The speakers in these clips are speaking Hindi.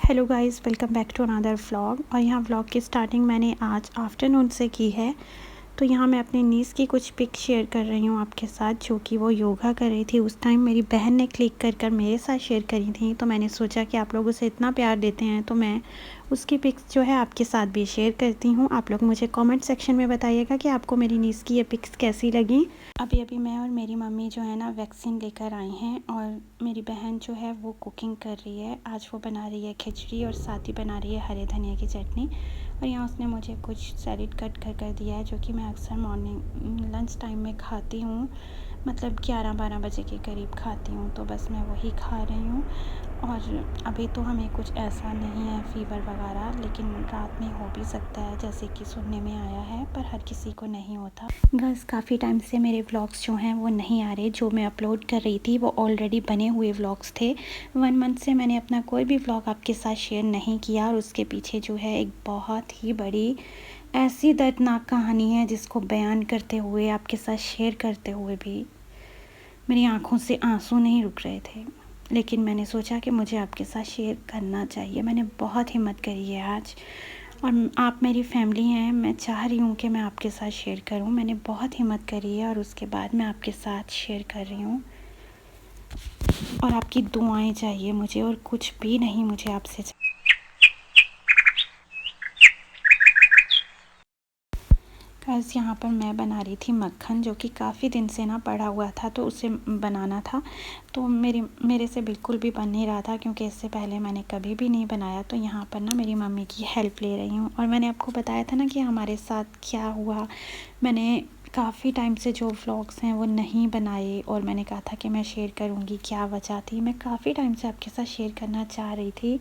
Hello guys, welcome back to another vlog. और यहाँ व्लॉग की स्टार्टिंग मैंने आज आफ्टरनून से की है। तो यहाँ मैं अपनी नीस की कुछ पिक शेयर कर रही हूँ आपके साथ, जो कि वो योगा कर रही थी। उस टाइम मेरी बहन ने क्लिक कर मेरे साथ शेयर करी थी। तो मैंने सोचा कि आप लोग उसे इतना प्यार देते हैं तो मैं उसकी पिक्स जो है आपके साथ भी शेयर करती हूँ। आप लोग मुझे कमेंट सेक्शन में बताइएगा कि आपको मेरी नीस की ये पिक्स कैसी लगी। अभी मैं और मेरी मम्मी जो है ना वैक्सीन लेकर आई हैं, और मेरी बहन जो है वो कुकिंग कर रही है। आज वो बना रही है खिचड़ी और साथ ही बना रही है हरे धनिया की चटनी। और यहाँ उसने मुझे कुछ सैलेड कट कर दिया है, जो कि मैं अक्सर मॉर्निंग लंच टाइम में खाती हूँ। मतलब 11-12 बजे के करीब खाती हूँ, तो बस मैं वही खा रही हूँ। और अभी तो हमें कुछ ऐसा नहीं है फ़ीवर वगैरह, लेकिन रात में हो भी सकता है जैसे कि सुनने में आया है, पर हर किसी को नहीं होता। बस काफ़ी टाइम से मेरे व्लॉग्स जो हैं वो नहीं आ रहे। जो मैं अपलोड कर रही थी वो ऑलरेडी बने हुए व्लॉग्स थे। 1 मंथ से मैंने अपना कोई भी व्लॉग आपके साथ शेयर नहीं किया, और उसके पीछे जो है एक बहुत ही बड़ी ऐसी दर्दनाक कहानी है, जिसको बयान करते हुए आपके साथ शेयर करते हुए भी मेरी आंखों से आंसू नहीं रुक रहे थे। लेकिन मैंने सोचा कि मुझे आपके साथ शेयर करना चाहिए। मैंने बहुत हिम्मत करी है आज, और आप मेरी फैमिली हैं। मैं चाह रही हूँ कि मैं आपके साथ शेयर करूँ। मैंने बहुत हिम्मत करी है, और उसके बाद मैं आपके साथ शेयर कर रही हूँ। और आपकी दुआएं चाहिए मुझे, और कुछ भी नहीं मुझे आपसे चाहिए। गाइस, यहाँ पर मैं बना रही थी मक्खन, जो कि काफ़ी दिन से ना पड़ा हुआ था, तो उसे बनाना था। तो मेरे से बिल्कुल भी बन नहीं रहा था, क्योंकि इससे पहले मैंने कभी भी नहीं बनाया। तो यहाँ पर ना मेरी मम्मी की हेल्प ले रही हूँ। और मैंने आपको बताया था ना कि हमारे साथ क्या हुआ। मैंने काफ़ी टाइम से जो व्लॉग्स हैं वो नहीं बनाए, और मैंने कहा था कि मैं शेयर करूँगी। क्या वजह थी, मैं काफ़ी टाइम से आपके साथ शेयर करना चाह रही थी।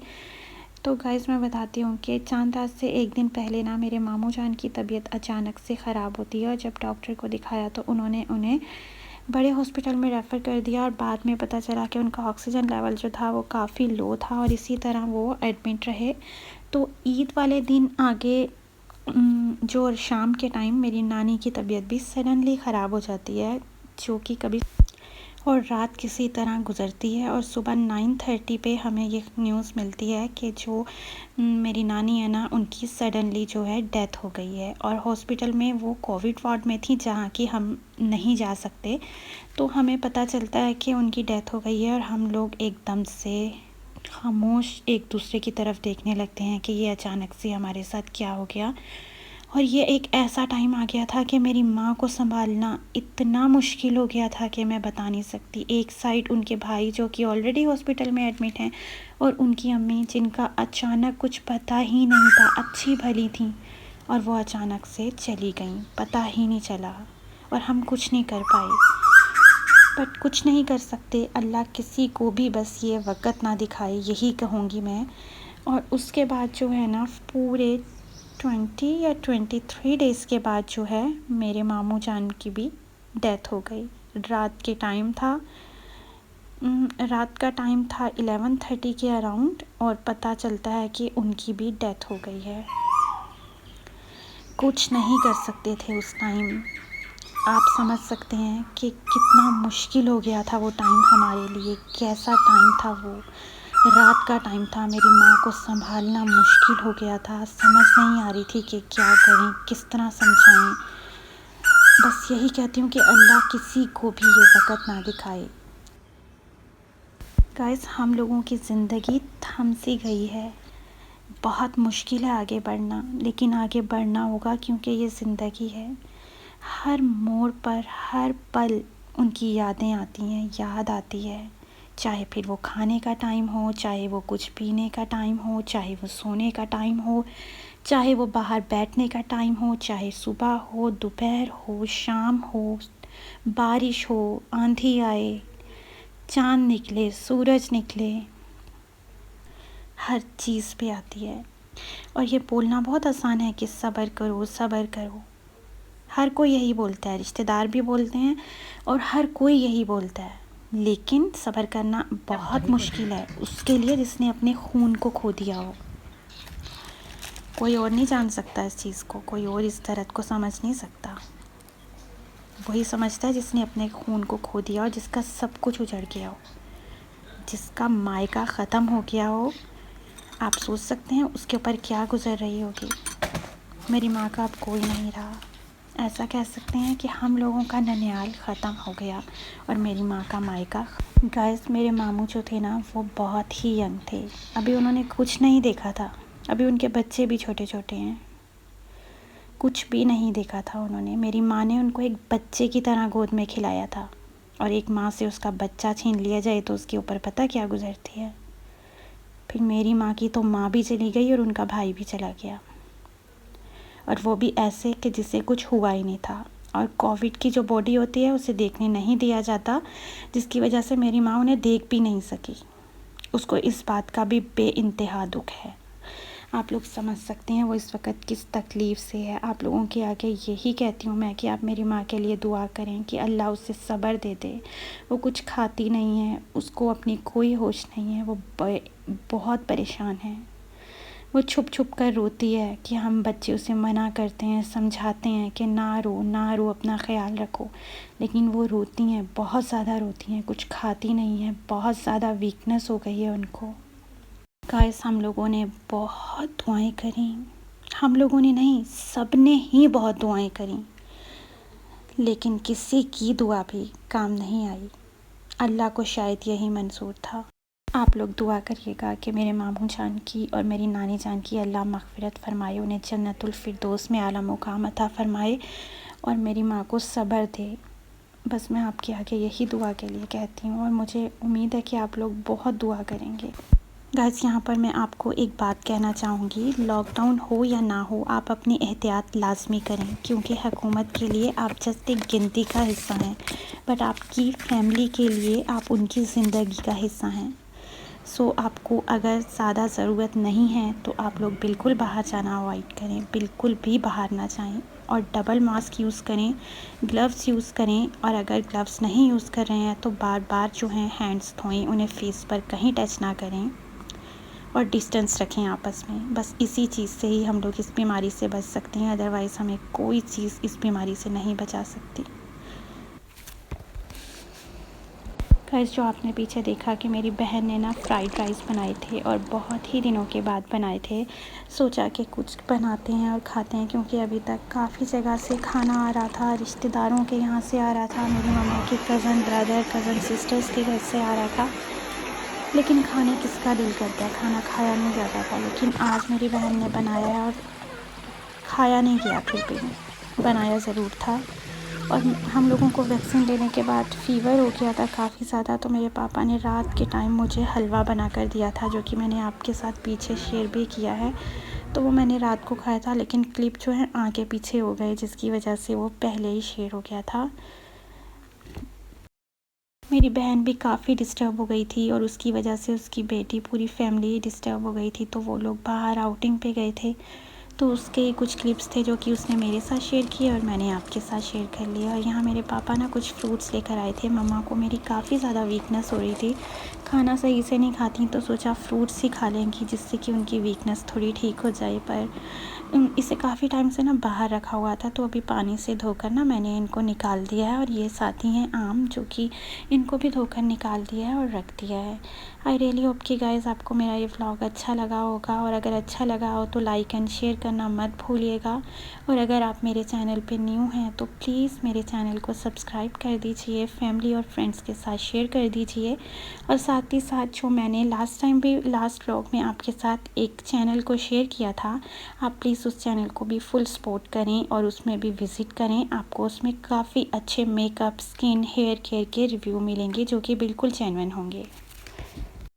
तो गाइस, मैं बताती हूँ कि चांद रात से एक दिन पहले ना मेरे मामू जान की तबीयत अचानक से ख़राब होती है। और जब डॉक्टर को दिखाया तो उन्होंने उन्हें बड़े हॉस्पिटल में रेफ़र कर दिया, और बाद में पता चला कि उनका ऑक्सीजन लेवल जो था वो काफ़ी लो था, और इसी तरह वो एडमिट रहे। तो ईद वाले दिन आगे जो शाम के टाइम मेरी नानी की तबीयत भी सडनली ख़राब हो जाती है, जो कि कभी और रात किसी तरह गुज़रती है। और सुबह 9:30 पे हमें ये न्यूज़ मिलती है कि जो मेरी नानी है ना, उनकी सडनली जो है डेथ हो गई है। और हॉस्पिटल में वो कोविड वार्ड में थी, जहाँ कि हम नहीं जा सकते। तो हमें पता चलता है कि उनकी डेथ हो गई है, और हम लोग एकदम से खामोश एक दूसरे की तरफ देखने लगते हैं कि ये अचानक से हमारे साथ क्या हो गया। और ये एक ऐसा टाइम आ गया था कि मेरी माँ को संभालना इतना मुश्किल हो गया था कि मैं बता नहीं सकती। एक साइड उनके भाई जो कि ऑलरेडी हॉस्पिटल में एडमिट हैं, और उनकी अम्मी जिनका अचानक कुछ पता ही नहीं था, अच्छी भली थी, और वो अचानक से चली गई, पता ही नहीं चला। और हम कुछ नहीं कर पाए। बट कुछ नहीं कर सकते, अल्लाह किसी को भी बस ये वक़्त ना दिखाए, यही कहूँगी मैं। और उसके बाद जो है ना, पूरे 20 या 23 डेज़ के बाद जो है मेरे मामू जान की भी डेथ हो गई। रात का टाइम था 11:30 के अराउंड, और पता चलता है कि उनकी भी डेथ हो गई है। कुछ नहीं कर सकते थे उस टाइम। आप समझ सकते हैं कि कितना मुश्किल हो गया था वो टाइम हमारे लिए। कैसा टाइम था वो, रात का टाइम था। मेरी माँ को संभालना मुश्किल हो गया था। समझ नहीं आ रही थी कि क्या करें, किस तरह समझाएं। बस यही कहती हूँ कि अल्लाह किसी को भी ये वक़्त ना दिखाए। गाइस, हम लोगों की ज़िंदगी थम सी गई है। बहुत मुश्किल है आगे बढ़ना, लेकिन आगे बढ़ना होगा, क्योंकि ये ज़िंदगी है। हर मोड़ पर, हर पल उनकी यादें आती हैं, याद आती है। चाहे फिर वो खाने का टाइम हो, चाहे वो कुछ पीने का टाइम हो, चाहे वो सोने का टाइम हो, चाहे वो बाहर बैठने का टाइम हो, चाहे सुबह हो, दोपहर हो, शाम हो, बारिश हो, आंधी आए, चाँद निकले, सूरज निकले, हर चीज़ पे आती है। और ये बोलना बहुत आसान है कि सब्र करो, सब्र करो। हर कोई यही बोलता है, रिश्तेदार भी बोलते हैं, और हर कोई यही बोलता है। लेकिन सब्र करना बहुत मुश्किल है उसके लिए जिसने अपने खून को खो दिया हो। कोई और नहीं जान सकता इस चीज़ को, कोई और इस दर्द को समझ नहीं सकता। वही समझता है जिसने अपने खून को खो दिया हो, जिसका सब कुछ उजड़ गया हो, जिसका मायका ख़त्म हो गया हो, आप सोच सकते हैं उसके ऊपर क्या गुज़र रही होगी। मेरी माँ का अब कोई नहीं रहा। ऐसा कह सकते हैं कि हम लोगों का ननिहाल ख़त्म हो गया और मेरी माँ का मायका। गाइस, मेरे मामू जो थे ना वो बहुत ही यंग थे। अभी उन्होंने कुछ नहीं देखा था। अभी उनके बच्चे भी छोटे छोटे हैं। कुछ भी नहीं देखा था उन्होंने। मेरी माँ ने उनको एक बच्चे की तरह गोद में खिलाया था, और एक माँ से उसका बच्चा छीन लिया जाए तो उसके ऊपर पता क्या गुजरती है। फिर मेरी माँ की तो माँ भी चली गई और उनका भाई भी चला गया, और वो भी ऐसे कि जिसे कुछ हुआ ही नहीं था। और कोविड की जो बॉडी होती है उसे देखने नहीं दिया जाता, जिसकी वजह से मेरी माँ उन्हें देख भी नहीं सकी। उसको इस बात का भी बेइंतहा दुख है। आप लोग समझ सकते हैं वो इस वक्त किस तकलीफ़ से है। आप लोगों के आगे यही कहती हूँ मैं कि आप मेरी माँ के लिए दुआ करें कि अल्लाह उसे सब्र दे दे। वो कुछ खाती नहीं है, उसको अपनी कोई होश नहीं है, वो बहुत परेशान है। वो छुप छुप कर रोती है कि हम बच्चे उसे मना करते हैं, समझाते हैं कि ना रो ना रो, अपना ख्याल रखो, लेकिन वो रोती हैं, बहुत ज़्यादा रोती हैं, कुछ खाती नहीं है, बहुत ज़्यादा वीकनेस हो गई है उनको। गाइस, हम लोगों ने बहुत दुआएं करी। हम लोगों ने नहीं, सब ने ही बहुत दुआएं करी, लेकिन किसी की दुआ भी काम नहीं आई। अल्लाह को शायद यही मंजूर था। आप लोग दुआ करिएगा कि मेरे मामू जान की और मेरी नानी जान की अल्लाह मग़फ़िरत फ़रमाए, उन्हें जन्नतुल फ़िरदौस में आला मुक़ाम अता फ़रमाए, और मेरी माँ को सब्र दे। बस मैं आपके आगे यही दुआ के लिए कहती हूँ, और मुझे उम्मीद है कि आप लोग बहुत दुआ करेंगे। गाइस, यहाँ पर मैं आपको एक बात कहना चाहूँगी, लॉकडाउन हो या ना हो, आप अपनी एहतियात लाज़मी करें, क्योंकि हुकूमत के लिए आप जस्ट एक गिनती का हिस्सा हैं, बट आपकी फ़ैमिली के लिए आप उनकी ज़िंदगी का हिस्सा हैं। सो आपको अगर ज़्यादा ज़रूरत नहीं है तो आप लोग बिल्कुल बाहर जाना अवॉइड करें, बिल्कुल भी बाहर ना जाएं, और डबल मास्क यूज़ करें, ग्लव्स यूज़ करें, और अगर ग्लव्स नहीं यूज़ कर रहे हैं तो बार बार जो है हैंड्स धोएं, उन्हें फेस पर कहीं टच ना करें, और डिस्टेंस रखें आपस में। बस इसी चीज़ से ही हम लोग इस बीमारी से बच सकते हैं, अदरवाइज़ हमें कोई चीज़ इस बीमारी से नहीं बचा सकती। गाइस, जो आपने पीछे देखा कि मेरी बहन ने ना फ्राइड राइस बनाए थे, और बहुत ही दिनों के बाद बनाए थे। सोचा कि कुछ बनाते हैं और खाते हैं, क्योंकि अभी तक काफ़ी जगह से खाना आ रहा था, रिश्तेदारों के यहाँ से आ रहा था, मेरी मम्मा के कज़न ब्रदर कज़न सिस्टर्स के घर से आ रहा था, लेकिन खाने किसका दिल करता है, खाना खाया नहीं जाता था। लेकिन आज मेरी बहन ने बनाया है और खाया नहीं गया, फिर भी बनाया ज़रूर था। और हम लोगों को वैक्सीन लेने के बाद फ़ीवर हो गया था काफ़ी ज़्यादा, तो मेरे पापा ने रात के टाइम मुझे हलवा बना कर दिया था, जो कि मैंने आपके साथ पीछे शेयर भी किया है। तो वो मैंने रात को खाया था, लेकिन क्लिप जो है आगे पीछे हो गए, जिसकी वजह से वो पहले ही शेयर हो गया था। मेरी बहन भी काफ़ी डिस्टर्ब हो गई थी, और उसकी वजह से उसकी बेटी, पूरी फैमिली डिस्टर्ब हो गई थी, तो वो लोग बाहर आउटिंग पे गए थे। तो उसके कुछ क्लिप्स थे जो कि उसने मेरे साथ शेयर किए और मैंने आपके साथ शेयर कर लिया। और यहाँ मेरे पापा ना कुछ फ्रूट्स लेकर आए थे। मम्मा को मेरी काफ़ी ज़्यादा वीकनेस हो रही थी, खाना सही से नहीं खाती, तो सोचा फ्रूट्स ही खा लेंगी, जिससे कि उनकी वीकनेस थोड़ी ठीक हो जाए। पर इसे काफ़ी टाइम से ना बाहर रखा हुआ था, तो अभी पानी से धोकर ना मैंने इनको निकाल दिया है। और ये साथी हैं आम, जो कि इनको भी धोकर निकाल दिया है और रख दिया है। आई रियली होप कि गाइज़ आपको मेरा ये व्लॉग अच्छा लगा होगा, और अगर अच्छा लगा हो तो लाइक एंड शेयर करना मत भूलिएगा। और अगर आप मेरे चैनल पे न्यू हैं तो प्लीज़ मेरे चैनल को सब्सक्राइब कर दीजिए, फैमिली और फ्रेंड्स के साथ शेयर कर दीजिए। और साथ ही साथ जो मैंने लास्ट व्लॉग में आपके साथ एक चैनल को शेयर किया था, आप प्लीज़ उस चैनल को भी फुल सपोर्ट करें और उसमें भी विज़िट करें। आपको उसमें काफ़ी अच्छे मेकअप, स्किन, हेयर केयर के रिव्यू मिलेंगे, जो कि बिल्कुल जेन्युइन होंगे।